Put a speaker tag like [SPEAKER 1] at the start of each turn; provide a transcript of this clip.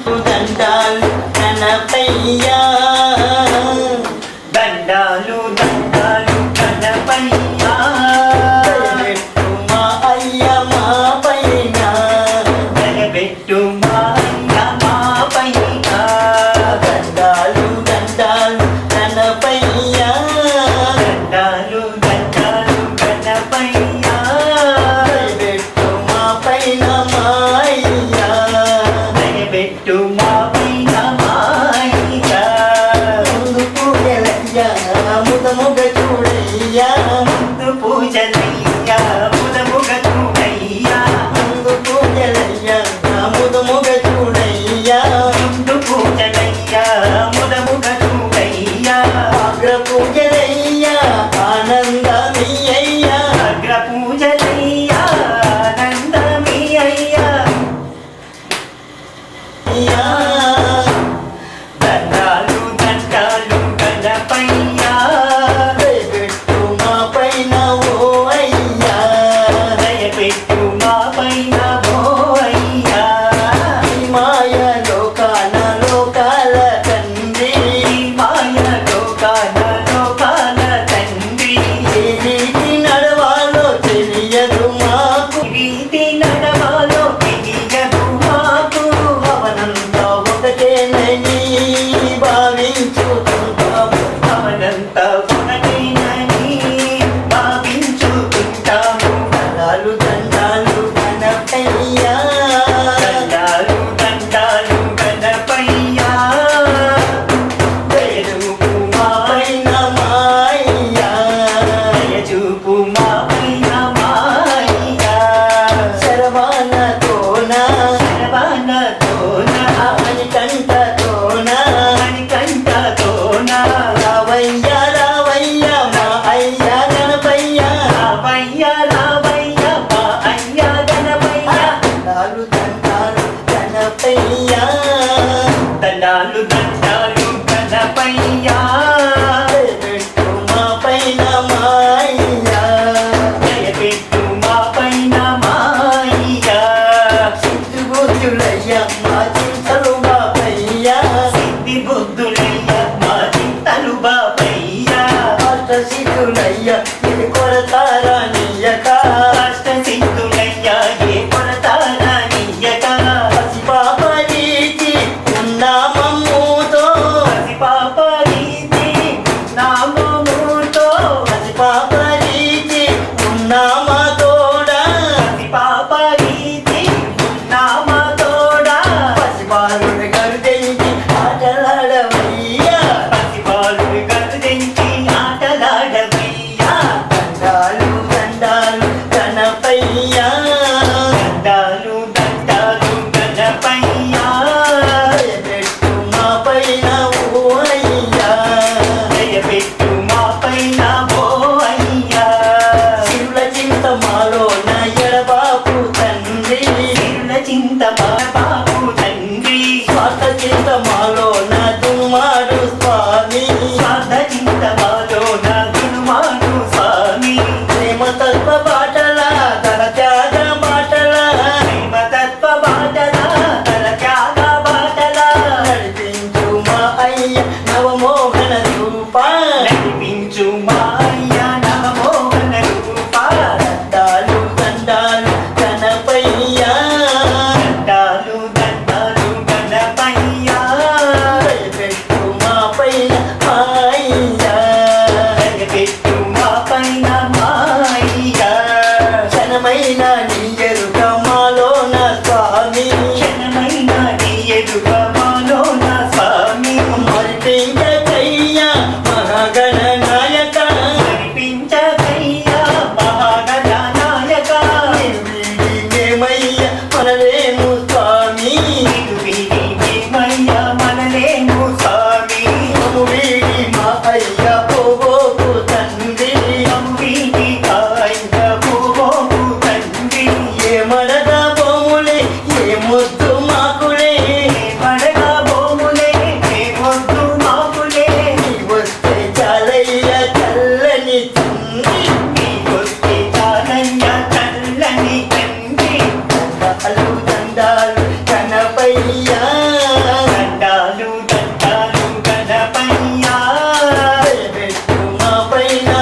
[SPEAKER 1] దండాలు కనపయ్యా
[SPEAKER 2] దండాలు దండాలు కనపయ్యా
[SPEAKER 1] పెట్టు మా అయ్య మా పైన
[SPEAKER 2] నిలబెట్టు మా అయ్య మా పైన
[SPEAKER 1] దండాలు దండాలు కనపయ్యా
[SPEAKER 2] దండాలు దండాలు కనపయ్యా
[SPEAKER 1] పెట్టు మా పైన మా అయ్యా
[SPEAKER 2] నిలబెట్టు మా పైన మా అయ్య
[SPEAKER 1] ముందు పూజలయ్యా ముదముగ చూడయ్యా
[SPEAKER 2] ముందు పూజలయ్యా ముదముగ చూడయ్యా
[SPEAKER 1] ముందు పూజలయ్యా ముదముగ చూడయ్యా
[SPEAKER 2] ముందు పూజలయ్యా ముదముగ చూడయ్యా
[SPEAKER 1] అగ్ర పూజలయ్యా ఆనందమయ్యా
[SPEAKER 2] అగ్ర పూజలయ్యా ఆనందమి అయ్యా
[SPEAKER 1] అయ్యా
[SPEAKER 2] దండాలు దండాలు గణపయ్యా
[SPEAKER 1] పెట్టు మా పైన ఓ అయ్యా
[SPEAKER 2] దయపెట్టు మా పైన ఓ అయ్యా
[SPEAKER 1] మాయ లోకాల లోకాల తండ్రి
[SPEAKER 2] మాయ లోకాల లోకాల తండ్రి
[SPEAKER 1] ఏ రీతి నడవాలో తెలియదు మాకు
[SPEAKER 2] వీటి నడవాలో తెలియదు మాకు
[SPEAKER 1] అవనంతా ఒకటేనని భావించుకుంటాము
[SPEAKER 2] అవనంతా ఒకటేనని భావించుకుంటాము
[SPEAKER 1] దండాలు దండాలు కనపయ్యా
[SPEAKER 2] దండాలు దండాలు గణపయ్యా దయచూపు మా
[SPEAKER 1] పైన మాయ్యా
[SPEAKER 2] దయచూపు మా పైన మా అయ్యా
[SPEAKER 1] శరవాణతోన
[SPEAKER 2] శరవణతోన
[SPEAKER 1] మణికంఠతోన
[SPEAKER 2] మణికంఠతోన
[SPEAKER 1] రావయ్యా రావయ్యా మా అయ్యా గణపయ్యా
[SPEAKER 2] రావయ్య రావయ్య మా అయ్య గణపయ్య
[SPEAKER 1] దండాలు దండాలు గణపయ్యా
[SPEAKER 2] దండాలు దండాలు గణపయ్యా
[SPEAKER 1] పెట్టు మా పైన మాయ్యా
[SPEAKER 2] దయపెట్టు మా పైన మా అయ్య
[SPEAKER 1] సిద్ధి బుద్ధులయ్యా మా చింతలు బాపయ్యా
[SPEAKER 2] సిద్ధి బుద్ధులయ్య మా చింతలు బాబయ్య
[SPEAKER 1] అష్ట సిద్ధులయ్యా ఇది కొరతారానియక
[SPEAKER 2] కష్ట సిద్ధులయ్య ఏ కొరతారానియక
[SPEAKER 1] పసిపాపరీతి ఉన్నామమ్ముతో
[SPEAKER 2] పసిపాపరీతి నామముతో
[SPEAKER 1] పసిపాపరీతి ఉన్నామతోడా
[SPEAKER 2] పసిపాపరీతి నామతోడా
[SPEAKER 1] పసిపాలుడి గరుదెంచి ఆటలాడవయ్యా
[SPEAKER 2] పసిపాలుడి గరుదెంచి ఆటలాడవయ్యా
[SPEAKER 1] దండాలు దండాలు గణపయ్యా
[SPEAKER 2] దండాలు దండాలు గణపయ్యా
[SPEAKER 1] పెట్టు మా పైన ఓ అయ్యా
[SPEAKER 2] దయపెట్టు మా పైన ఓ అయ్యా
[SPEAKER 1] శివుల చింతమాలో నా ఎడబాపు తండ్రి
[SPEAKER 2] చింత మా బాబు తండ్రి
[SPEAKER 1] స్వార్థ చింతమ